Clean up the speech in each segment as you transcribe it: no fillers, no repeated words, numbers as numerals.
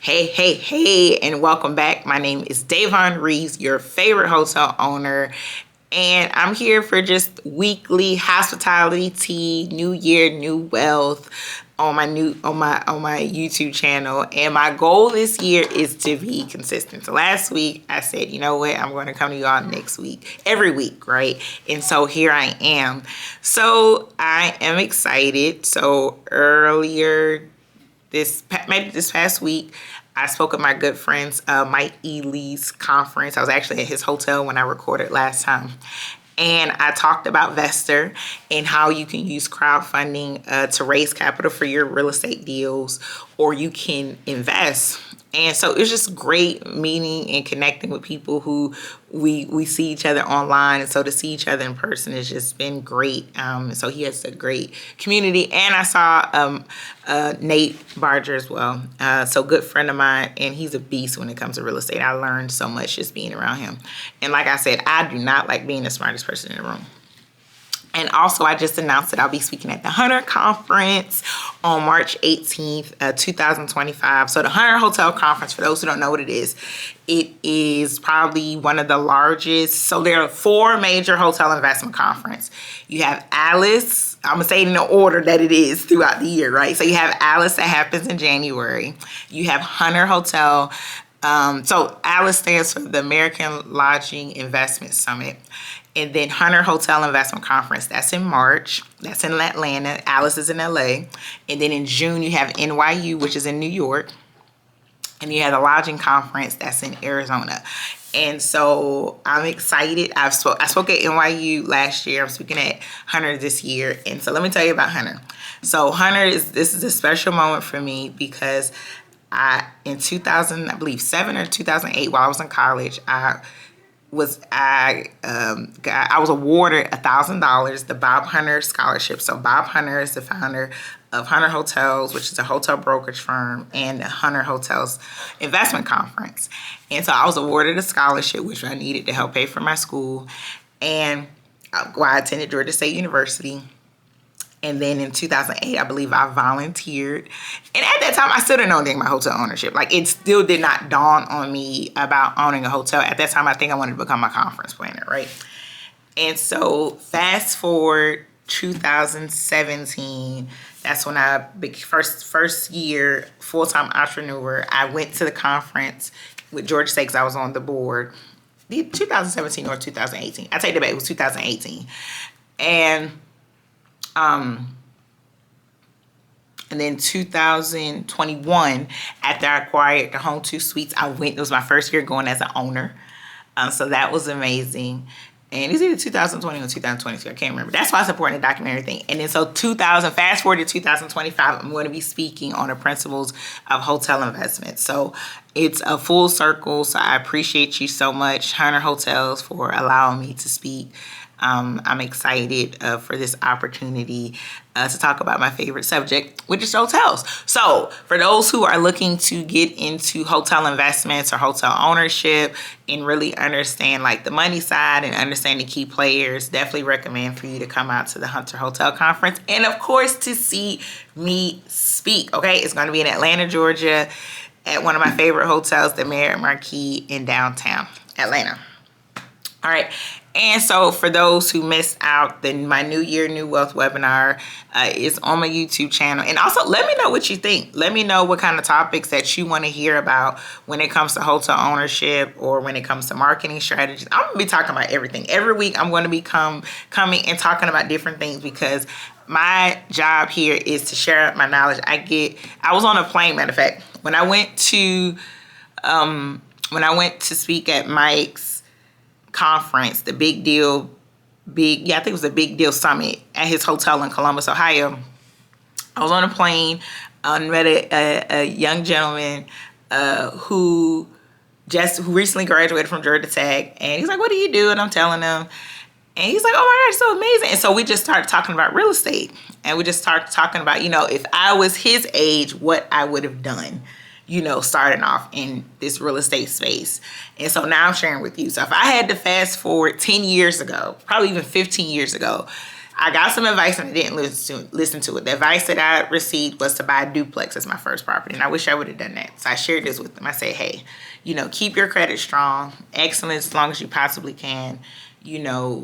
Hey, and welcome back. My name is Davon Reeves, your favorite hotel owner, and I'm here for just weekly hospitality tea, new year, new wealth on my YouTube channel. And my goal this year is to be consistent. So last week I said, you know what, I'm going to come to you all next week, every week, right? And so here I am. So I am excited. So earlier maybe this past week, I spoke at my good friend's Mike Lee's conference. I was actually at his hotel when I recorded last time. And I talked about Vestor and how you can use crowdfunding to raise capital for your real estate deals, or you can invest. And so it's just great meeting and connecting with people who we see each other online. And so to see each other in person has just been great. So he has a great community. And I saw Nate Barger as well. So good friend of mine, and he's a beast when it comes to real estate. I learned so much just being around him. And like I said, I do not like being the smartest person in the room. And also, I just announced that I'll be speaking at the Hunter Conference on March 18th, 2025. So the Hunter Hotel Conference, for those who don't know what it is probably one of the largest. So there are 4 major hotel investment conferences. You have Alice. I'm going to say it in the order that it is throughout the year, right? So you have Alice that happens in January. You have Hunter Hotel. So Alice stands for the American Lodging Investment Summit. And then Hunter Hotel Investment Conference, that's in March. That's in Atlanta. Alice is in LA. And then in June, you have NYU, which is in New York. And you have the Lodging Conference, that's in Arizona. And so I'm excited. I spoke at NYU last year. I'm speaking at Hunter this year. And so let me tell you about Hunter. So this is a special moment for me because in 2007 or 2008, while I was in college, I was awarded $1,000, the Bob Hunter Scholarship. So Bob Hunter is the founder of Hunter Hotels, which is a hotel brokerage firm, and the Hunter Hotels Investment Conference. And so I was awarded a scholarship, which I needed to help pay for my school. And I attended Georgia State University. And then in 2008, I believe I volunteered. And at that time, I still didn't know anything about hotel ownership. Like, it still did not dawn on me about owning a hotel. At that time, I think I wanted to become a conference planner, right? And so fast forward 2017, that's when I first year full-time entrepreneur. I went to the conference with Georgia State because I was on the board. 2017 or 2018. I take it back. It was 2018. And then 2021, after I acquired the Home 2 Suites, it was my first year going as an owner. So that was amazing. And it's either 2020 or 2022, I can't remember. That's why it's important to document everything. And then so fast forward to 2025, I'm going to be speaking on the principles of hotel investment. So it's a full circle. So I appreciate you so much, Hunter Hotels, for allowing me to speak. I'm excited for this opportunity to talk about my favorite subject, which is hotels. So for those who are looking to get into hotel investments or hotel ownership and really understand like the money side and understand the key players, definitely recommend for you to come out to the Hunter Hotel Conference. And of course, to see me speak, okay? It's going to be in Atlanta, Georgia, at one of my favorite hotels, the Marriott Marquis in downtown Atlanta. All right. And so for those who missed out, then my New Year, New Wealth webinar is on my YouTube channel. And also let me know what you think. Let me know what kind of topics that you want to hear about when it comes to hotel ownership or when it comes to marketing strategies. I'm going to be talking about everything. Every week I'm going to be coming and talking about different things because my job here is to share my knowledge. I was on a plane, matter of fact, when I went to speak at Mike's conference, I think it was the Big Deal Summit at his hotel in Columbus, Ohio. I was on a plane and met a young gentleman who recently graduated from Georgia Tech, and he's like, "What do you do?" And I'm telling him, and he's like, "Oh my gosh, it's so amazing!" And so we just started talking about real estate, and we just started talking about, if I was his age, what I would have done. Starting off in this real estate space. And so now I'm sharing with you. So if I had to fast forward 10 years ago, probably even 15 years ago, I got some advice and I didn't listen to it. The advice that I received was to buy a duplex as my first property. And I wish I would have done that. So I shared this with them. I said, hey, keep your credit strong, excellent as long as you possibly can.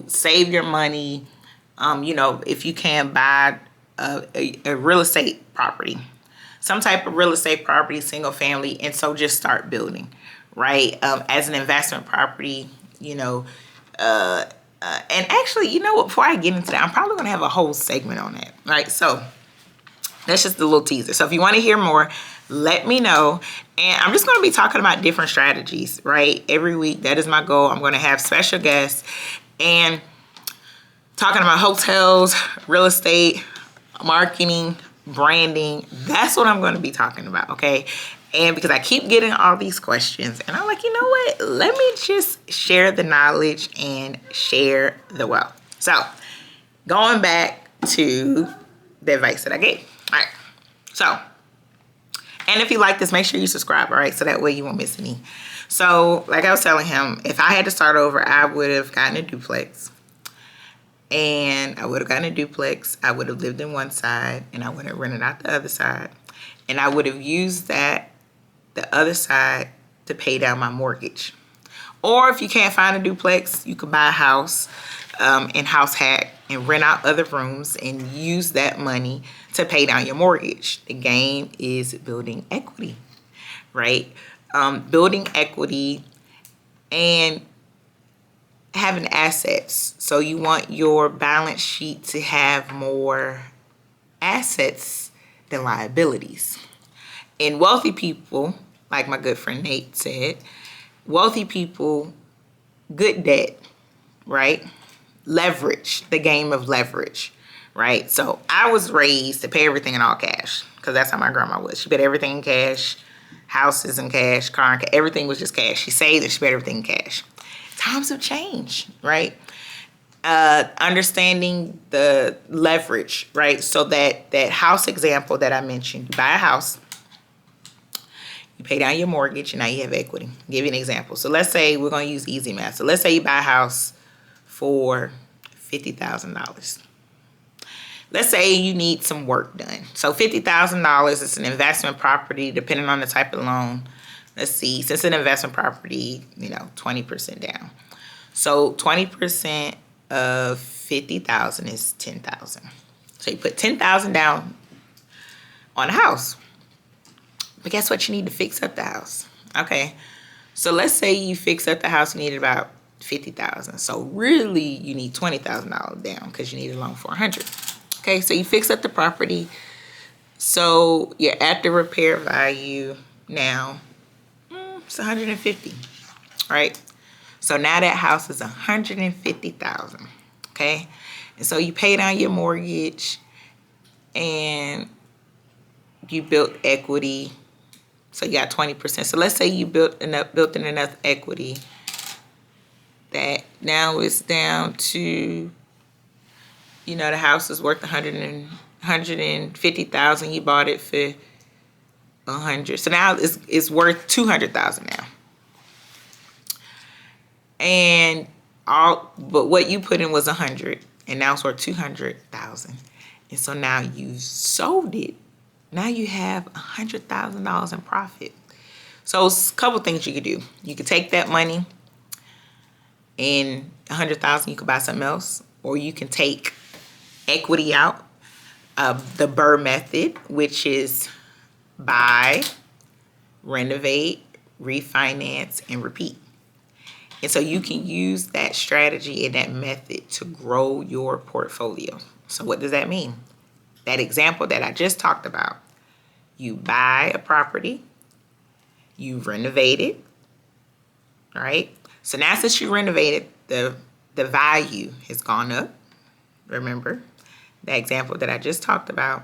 Save your money. If you can, buy a real estate property, some type of real estate property, single family. And so just start building, right? As an investment property, and actually, before I get into that, I'm probably going to have a whole segment on that, right? So that's just a little teaser. So if you want to hear more, let me know. And I'm just going to be talking about different strategies, right? Every week, that is my goal. I'm going to have special guests and talking about hotels, real estate, marketing, branding. That's what I'm going to be talking about, okay? And because I keep getting all these questions, and I'm like, you know what? Let me just share the knowledge and share the wealth. So, going back to the advice that I gave. All right. So, and if you like this, make sure you subscribe, all right? So that way you won't miss any. So, like I was telling him, if I had to start over, I would have gotten a duplex. And I would have gotten a duplex. I would have lived in one side, and I would have rented out the other side. And I would have used the other side to pay down my mortgage. Or if you can't find a duplex, you could buy a house and house hack and rent out other rooms and use that money to pay down your mortgage. The game is building equity, right? Building equity and having assets. So you want your balance sheet to have more assets than liabilities. And wealthy people, like my good friend Nate said, wealthy people, good debt, right? Leverage, the game of leverage, right? So I was raised to pay everything in all cash because that's how my grandma was. She paid everything in cash, houses in cash, car in cash, everything was just cash. She saved and she paid everything in cash. Times have changed, right? Understanding the leverage, right? So that house example that I mentioned, you buy a house, you pay down your mortgage, and now you have equity. I'll give you an example. So let's say we're going to use easy math. So let's say you buy a house for $50,000. Let's say you need some work done. So $50,000 is an investment property, depending on the type of loan. Let's see, since an investment property, 20% down. So 20% of 50,000 is 10,000. So you put 10,000 down on a house. But guess what? You need to fix up the house. Okay. So let's say you fix up the house, you need about 50,000. So really you need $20,000 down because you need a loan for 100. Okay. So you fix up the property. So you're at the repair value now. It's 150, right? So now that house is 150,000, okay? And so you pay down your mortgage and you built equity. So you got 20%. So let's say you built in enough equity that now it's down to, the house is worth 150,000. You bought it for 100. So now it's worth 200,000 now. But what you put in was 100, and now it's worth 200,000. And so now you sold it. Now you have $100,000 in profit. So it's a couple things you could do. You could take that money and 100,000, you could buy something else, or you can take equity out of the Burr method, which is buy, renovate, refinance, and repeat. And so you can use that strategy and that method to grow your portfolio. So what does that mean? That example that I just talked about, you buy a property, you renovate it, right? So now since you renovated, the value has gone up. Remember that example that I just talked about.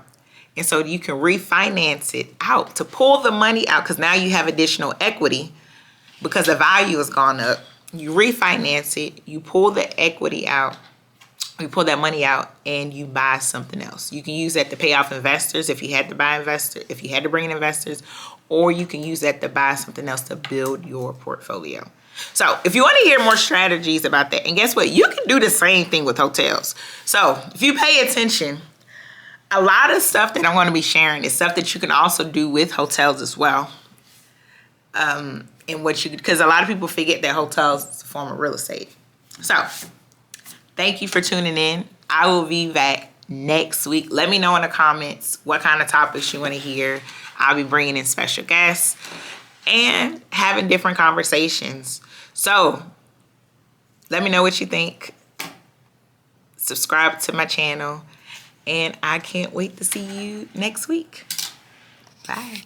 And so you can refinance it out to pull the money out because now you have additional equity because the value has gone up. You refinance it, you pull the equity out, you pull that money out, and you buy something else. You can use that to pay off investors if you had to bring in investors, or you can use that to buy something else to build your portfolio. So if you want to hear more strategies about that, and guess what? You can do the same thing with hotels. So if you pay attention, a lot of stuff that I'm going to be sharing is stuff that you can also do with hotels as well. And what you, because a lot of people forget that hotels is a form of real estate. So thank you for tuning in. I will be back next week. Let me know in the comments what kind of topics you want to hear. I'll be bringing in special guests and having different conversations. So let me know what you think. Subscribe to my channel. And I can't wait to see you next week. Bye.